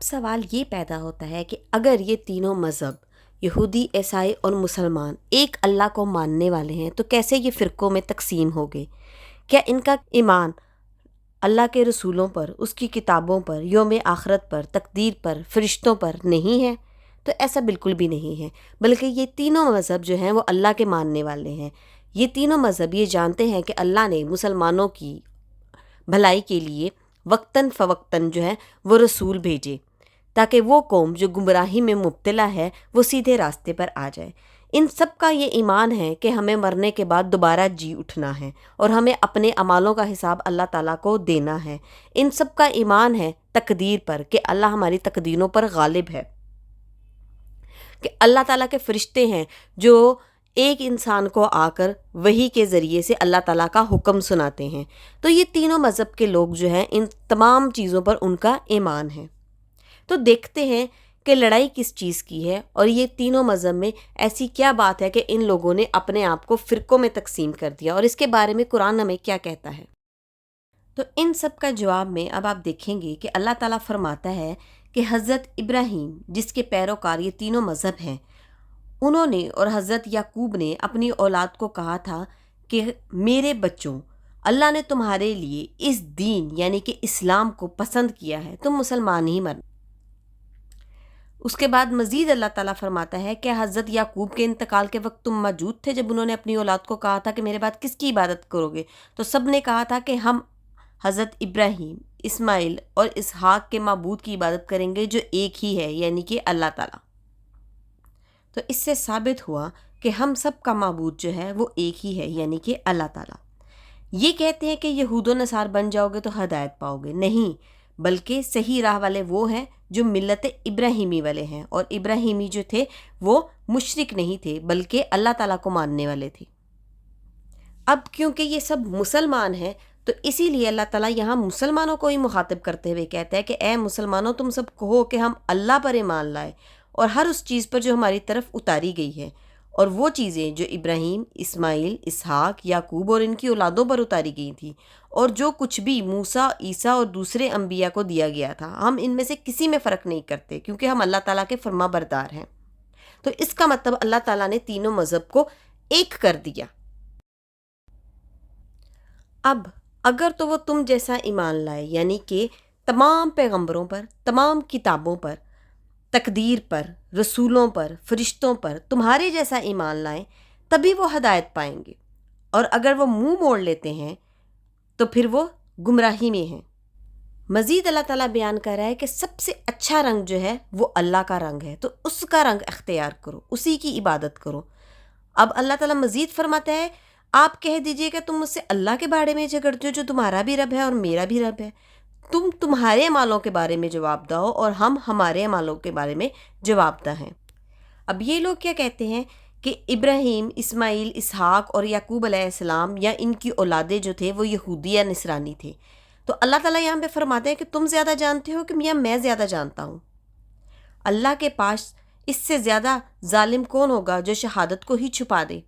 سوال یہ پیدا ہوتا ہے کہ اگر یہ تینوں مذہب یہودی، عیسائی اور مسلمان ایک اللہ کو ماننے والے ہیں تو کیسے یہ فرقوں میں تقسیم ہو گئے؟ کیا ان کا ایمان اللہ کے رسولوں پر، اس کی کتابوں پر، یوم آخرت پر، تقدیر پر، فرشتوں پر نہیں ہے؟ تو ایسا بالکل بھی نہیں ہے، بلکہ یہ تینوں مذہب جو ہیں وہ اللہ کے ماننے والے ہیں۔ یہ تینوں مذہب یہ جانتے ہیں کہ اللہ نے مسلمانوں کی بھلائی کے لیے وقتاً فوقتاً جو ہے وہ رسول بھیجے تاکہ وہ قوم جو گمراہی میں مبتلا ہے وہ سیدھے راستے پر آ جائے۔ ان سب کا یہ ایمان ہے کہ ہمیں مرنے کے بعد دوبارہ جی اٹھنا ہے اور ہمیں اپنے اعمالوں کا حساب اللہ تعالیٰ کو دینا ہے۔ ان سب کا ایمان ہے تقدیر پر کہ اللہ ہماری تقدیروں پر غالب ہے، کہ اللہ تعالیٰ کے فرشتے ہیں جو ایک انسان کو آ کر وحی کے ذریعے سے اللہ تعالیٰ کا حکم سناتے ہیں۔ تو یہ تینوں مذہب کے لوگ جو ہیں ان تمام چیزوں پر ان کا ایمان ہے۔ تو دیکھتے ہیں کہ لڑائی کس چیز کی ہے اور یہ تینوں مذہب میں ایسی کیا بات ہے کہ ان لوگوں نے اپنے آپ کو فرقوں میں تقسیم کر دیا، اور اس کے بارے میں قرآن ہمیں کیا کہتا ہے۔ تو ان سب کا جواب میں اب آپ دیکھیں گے کہ اللہ تعالیٰ فرماتا ہے کہ حضرت ابراہیم جس کے پیروکار یہ تینوں مذہب ہیں، انہوں نے اور حضرت یعقوب نے اپنی اولاد کو کہا تھا کہ میرے بچوں، اللہ نے تمہارے لیے اس دین یعنی کہ اسلام کو پسند کیا ہے، تم مسلمان ہی مرنا۔ اس کے بعد مزید اللہ تعالیٰ فرماتا ہے کہ حضرت یعقوب کے انتقال کے وقت تم موجود تھے جب انہوں نے اپنی اولاد کو کہا تھا کہ میرے بعد کس کی عبادت کرو گے؟ تو سب نے کہا تھا کہ ہم حضرت ابراہیم، اسماعیل اور اسحاق کے معبود کی عبادت کریں گے جو ایک ہی ہے یعنی کہ اللہ تعالیٰ۔ تو اس سے ثابت ہوا کہ ہم سب کا معبود جو ہے وہ ایک ہی ہے یعنی کہ اللہ تعالیٰ۔ یہ کہتے ہیں کہ یہود و نصار بن جاؤ گے تو ہدایت پاؤ گے، نہیں، بلکہ صحیح راہ والے وہ ہیں جو ملت ابراہیمی والے ہیں، اور ابراہیمی جو تھے وہ مشرک نہیں تھے بلکہ اللہ تعالیٰ کو ماننے والے تھے۔ اب کیونکہ یہ سب مسلمان ہیں تو اسی لیے اللہ تعالیٰ یہاں مسلمانوں کو ہی مخاطب کرتے ہوئے کہتا ہے کہ اے مسلمانوں، تم سب کہو کہ ہم اللہ پر ایمان لائے اور ہر اس چیز پر جو ہماری طرف اتاری گئی ہے، اور وہ چیزیں جو ابراہیم، اسماعیل، اسحاق، یعقوب اور ان کی اولادوں پر اتاری گئی تھیں، اور جو کچھ بھی موسیٰ، عیسیٰ اور دوسرے انبیاء کو دیا گیا تھا، ہم ان میں سے کسی میں فرق نہیں کرتے کیونکہ ہم اللہ تعالیٰ کے فرما بردار ہیں۔ تو اس کا مطلب اللہ تعالیٰ نے تینوں مذہب کو ایک کر دیا۔ اب اگر تو وہ تم جیسا ایمان لائے یعنی کہ تمام پیغمبروں پر، تمام کتابوں پر، تقدیر پر، رسولوں پر، فرشتوں پر تمہارے جیسا ایمان لائیں تبھی وہ ہدایت پائیں گے، اور اگر وہ منہ موڑ لیتے ہیں تو پھر وہ گمراہی میں ہیں۔ مزید اللہ تعالیٰ بیان کر رہا ہے کہ سب سے اچھا رنگ جو ہے وہ اللہ کا رنگ ہے، تو اس کا رنگ اختیار کرو، اسی کی عبادت کرو۔ اب اللہ تعالیٰ مزید فرماتا ہے آپ کہہ دیجئے کہ تم مجھ سے اللہ کے بارے میں جھگڑتے ہو جو تمہارا بھی رب ہے اور میرا بھی رب ہے، تم تمہارے اعمالوں کے بارے میں جواب دو اور ہم ہمارے اعمالوں کے بارے میں جواب دہ ہیں۔ اب یہ لوگ کیا کہتے ہیں کہ ابراہیم، اسماعیل، اسحاق اور یعقوب علیہ السلام یا ان کی اولادیں جو تھے وہ یہودی یا نصرانی تھے، تو اللہ تعالیٰ یہاں پہ فرماتے ہیں کہ تم زیادہ جانتے ہو کہ میاں میں زیادہ جانتا ہوں۔ اللہ کے پاس اس سے زیادہ ظالم کون ہوگا جو شہادت کو ہی چھپا دے؟